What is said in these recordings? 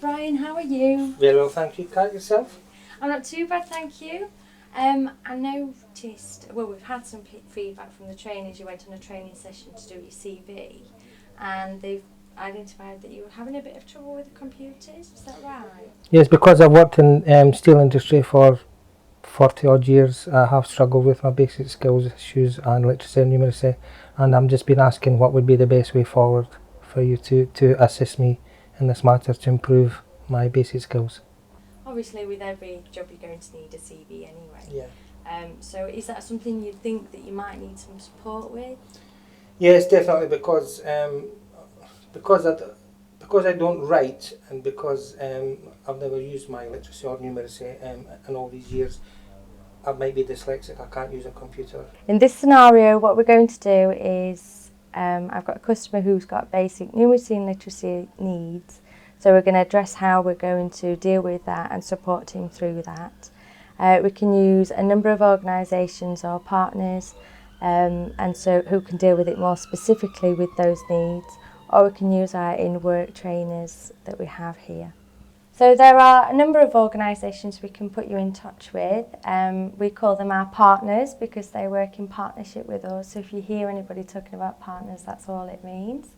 Brian, how are you? Very well, thank you. Kat, yourself? I'm not too bad, thank you. I noticed, well, we've had some feedback from the trainers. You went on a training session to do your CV, and they've identified that you were having a bit of trouble with the computers. Is that right? Yes, because I've worked in steel industry for 40 odd years, I have struggled with my basic skills issues and literacy and numeracy, and I'm just been asking what would be the best way forward for you to assist me in this matter to improve my basic skills. Obviously, with every job you're going to need a CV anyway. Yeah. So is that something you think that you might need some support with? Yes, definitely, because I don't write, and because I've never used my literacy or numeracy in all these years. I might be dyslexic, I can't use a computer. In this scenario, what we're going to do is I've got a customer who's got basic numeracy and literacy needs, so we're going to address how we're going to deal with that and support him through that. We can use a number of organisations or partners and so who can deal with it more specifically with those needs, or we can use our in-work trainers that we have here. So there are a number of organisations we can put you in touch with. We call them our partners because they work in partnership with us. So if you hear anybody talking about partners, that's all it means.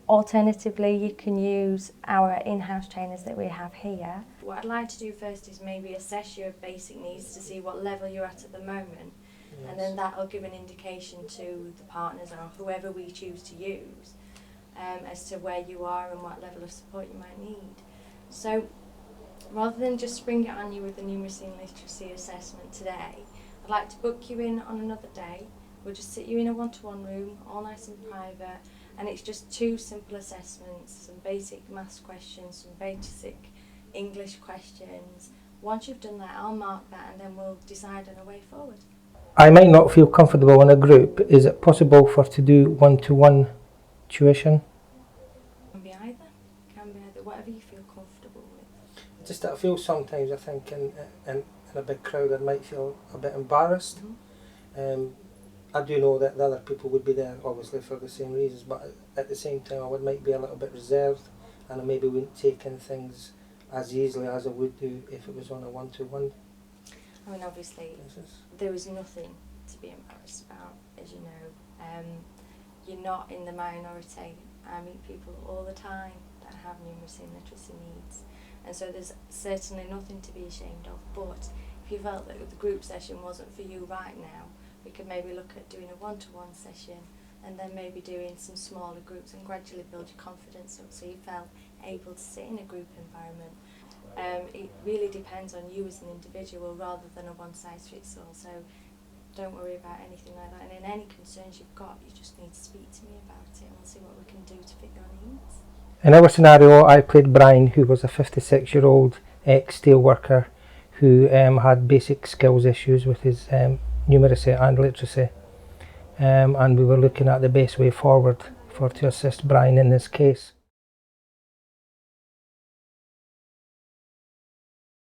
Alternatively, you can use our in-house trainers that we have here. What I'd like to do first is maybe assess your basic needs to see what level you're at the moment. Yes. And then that'll give an indication to the partners or whoever we choose to use as to where you are and what level of support you might need. So, rather than just spring it on you with the numeracy and literacy assessment today, I'd like to book you in on another day. We'll just sit you in a one-to-one room, all nice and private, and it's just 2 simple assessments, some basic maths questions, some basic English questions. Once you've done that, I'll mark that and then we'll decide on a way forward. I might not feel comfortable in a group. Is it possible for to do one-to-one tuition? Whatever you feel comfortable with. Just that I feel sometimes, I think, in a big crowd I might feel a bit embarrassed. Mm-hmm. I do know that the other people would be there obviously for the same might at the same time I might be a little bit reserved, and I maybe wouldn't take in things as easily as I would do if it was on a one-to-one. I mean, obviously there was nothing to be embarrassed about, as you know. You're not in the minority. I meet people all the time that have numeracy and literacy needs, and so there's certainly nothing to be ashamed of. But if you felt that the group session wasn't for you right now, we could maybe look at doing a one-to-one session and then maybe doing some smaller groups and gradually build your confidence up so you felt able to sit in a group environment. It really depends on you as an individual rather than a one-size-fits-all, so don't worry about anything like that, and in any concerns you've got, you just need to speak to me about it and we'll see what we can do to fit your needs. In our scenario, I played Brian, who was a 56-year-old ex-steel worker who had basic skills issues with his numeracy and literacy, and we were looking at the best way forward to assist Brian in this case.